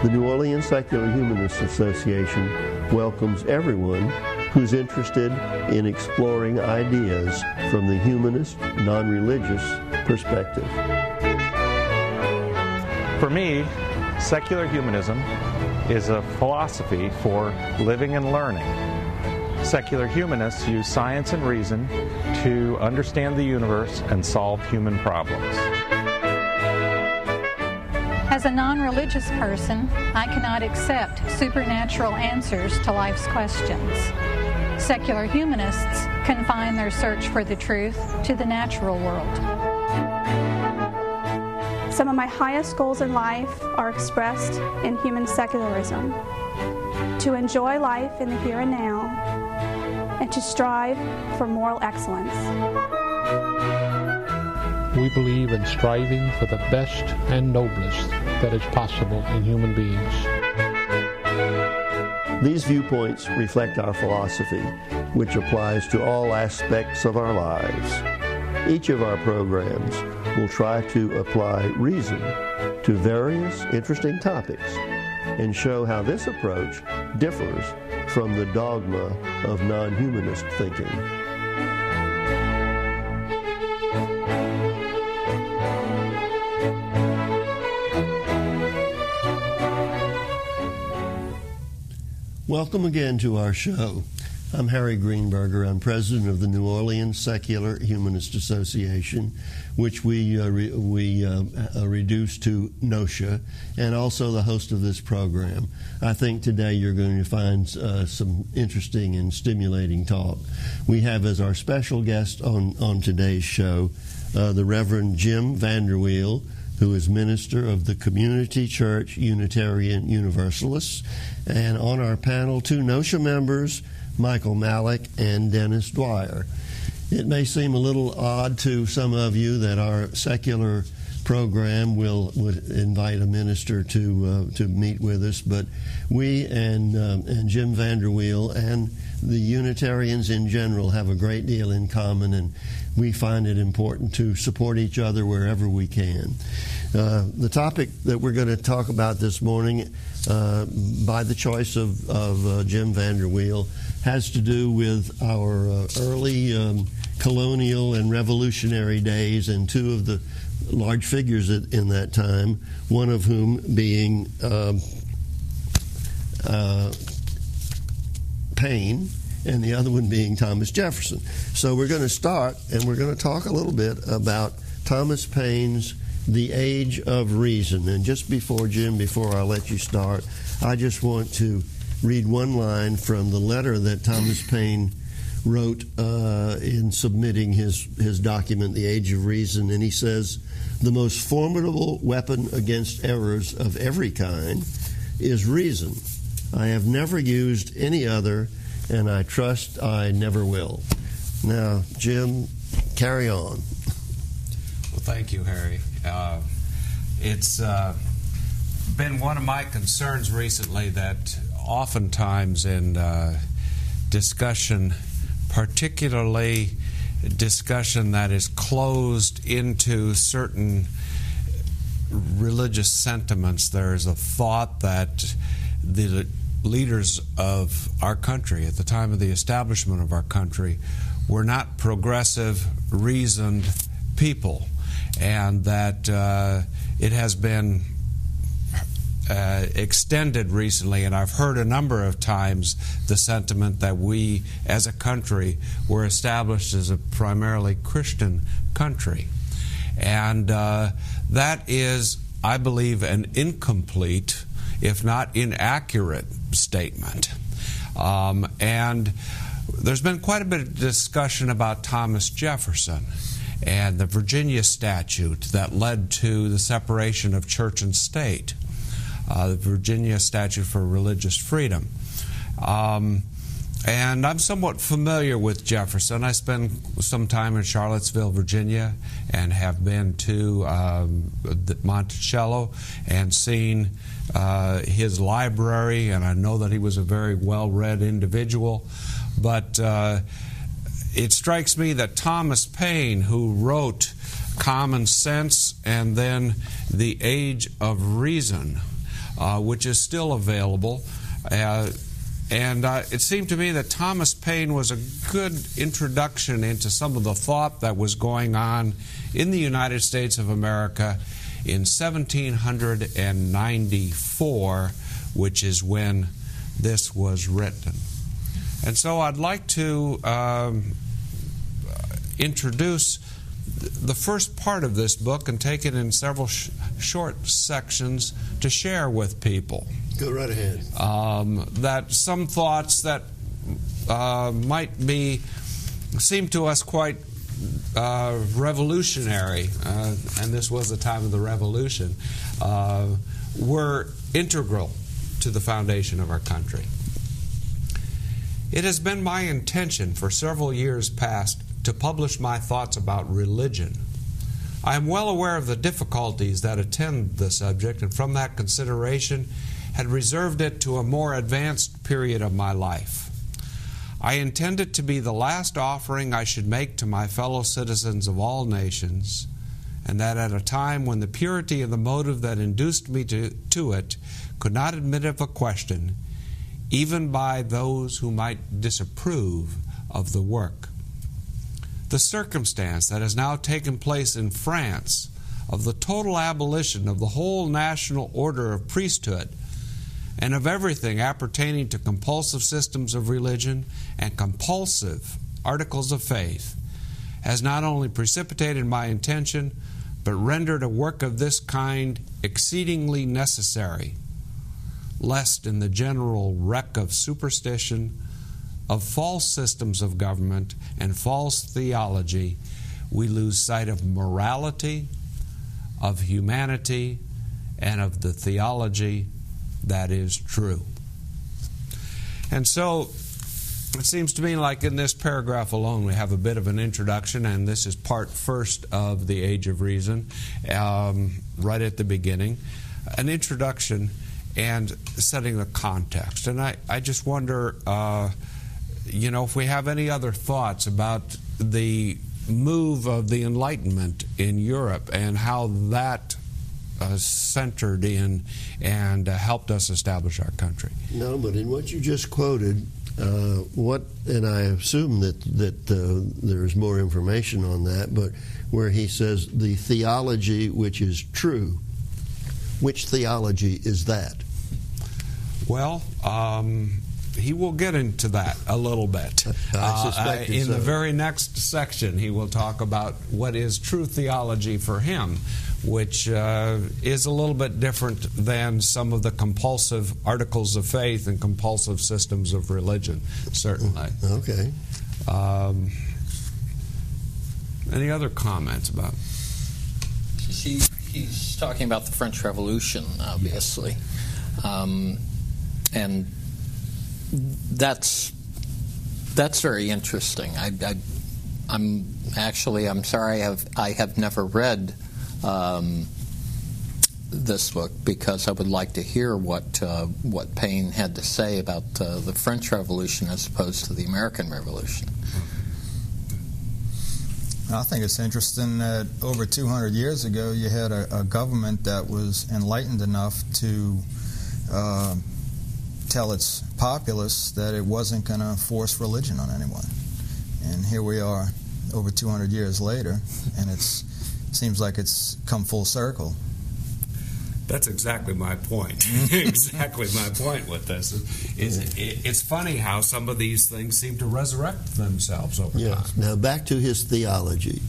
The New Orleans Secular Humanist Association welcomes everyone who's interested in exploring ideas from the humanist, non-religious perspective. For me, secular humanism is a philosophy for living and learning. Secular humanists use science and reason to understand the universe and solve human problems. As a non-religious person, I cannot accept supernatural answers to life's questions. Secular humanists confine their search for the truth to the natural world. Some of my highest goals in life are expressed in human secularism: to enjoy life in the here and now, and to strive for moral excellence. We believe in striving for the best and noblest that is possible in human beings. These viewpoints reflect our philosophy, which applies to all aspects of our lives. Each of our programs will try to apply reason to various interesting topics and show how this approach differs from the dogma of non-humanist thinking. Welcome again to our show. I'm Harry Greenberger. I'm president of the New Orleans Secular Humanist Association, which we reduced to NOHP, and also the host of this program. I think today you're going to find some interesting and stimulating talk. We have as our special guest on today's show the Reverend Jim Vanderweel, who is minister of the Community Church Unitarian Universalists, and on our panel, two NOHP members, Michael Malik and Dennis Dwyer. It may seem a little odd to some of you that our secular program would invite a minister to meet with us, but we and Jim Vanderweel and the Unitarians in general have a great deal in common, and we find it important to support each other wherever we can. The topic that we're going to talk about this morning, by the choice of Jim Vanderweel, has to do with our early colonial and revolutionary days, and two of the large figures in that time, one of whom being Paine, and the other one being Thomas Jefferson. So we're going to start, and we're going to talk a little bit about Thomas Paine's The Age of Reason. And just before, Jim, before I let you start, I just want to read one line from the letter that Thomas Paine wrote in submitting his document, The Age of Reason, and he says, "The most formidable weapon against errors of every kind is reason. I have never used any other, and I trust I never will." Now, Jim, carry on. Well, thank you, Harry. It's been one of my concerns recently that oftentimes in discussion, particularly discussion that is closed into certain religious sentiments, there is a thought that the leaders of our country at the time of the establishment of our country were not progressive, reasoned people, and that it has been extended recently, and I've heard a number of times the sentiment that we as a country were established as a primarily Christian country. And that is, I believe, an incomplete, if not inaccurate, statement. And there's been quite a bit of discussion about Thomas Jefferson and the Virginia statute that led to the separation of church and state, the Virginia statute for religious freedom. And I'm somewhat familiar with Jefferson. I spent some time in Charlottesville, Virginia, and have been to Monticello and seen his library, and I know that he was a very well-read individual. But it strikes me that Thomas Paine, who wrote Common Sense and then The Age of Reason, which is still available. And it seemed to me that Thomas Paine was a good introduction into some of the thought that was going on in the United States of America in 1794, which is when this was written. And so I'd like to introduce the first part of this book and take it in several short sections to share with people. Go right ahead. That some thoughts that might seem to us quite revolutionary, and this was the time of the Revolution, were integral to the foundation of our country. It has been my intention for several years past to publish my thoughts about religion. I am well aware of the difficulties that attend the subject, and from that consideration had reserved it to a more advanced period of my life. I intend it to be the last offering I should make to my fellow citizens of all nations, and that at a time when the purity of the motive that induced me to it could not admit of a question, even by those who might disapprove of the work. The circumstance that has now taken place in France of the total abolition of the whole national order of priesthood and of everything appertaining to compulsive systems of religion and compulsive articles of faith has not only precipitated my intention, but rendered a work of this kind exceedingly necessary, lest in the general wreck of superstition, of false systems of government and false theology, we lose sight of morality, of humanity, and of the theology that is true. And so it seems to me like in this paragraph alone we have a bit of an introduction, and this is part first of The Age of Reason, right at the beginning, an introduction and setting the context. And I just wonder, if we have any other thoughts about the move of the Enlightenment in Europe and how that centered in and helped us establish our country. No, but in what you just quoted, and I assume that there's more information on that, but where he says the theology which is true, which theology is that? Well, he will get into that a little bit. I suspect in the very next section, he will talk about what is true theology for him, which is a little bit different than some of the compulsive articles of faith and compulsive systems of religion, certainly. Okay. Any other comments about? He's talking about the French Revolution, obviously, and that's very interesting. I'm sorry I have never read this book, because I would like to hear what Paine had to say about the French Revolution as opposed to the American Revolution. I think it's interesting that over 200 years ago you had a government that was enlightened enough to tell its populace that it wasn't going to force religion on anyone. And here we are over 200 years later, and it seems like it's come full circle. That's exactly my point. Exactly my point with this. It's funny how some of these things seem to resurrect themselves over time. Now back to his theology.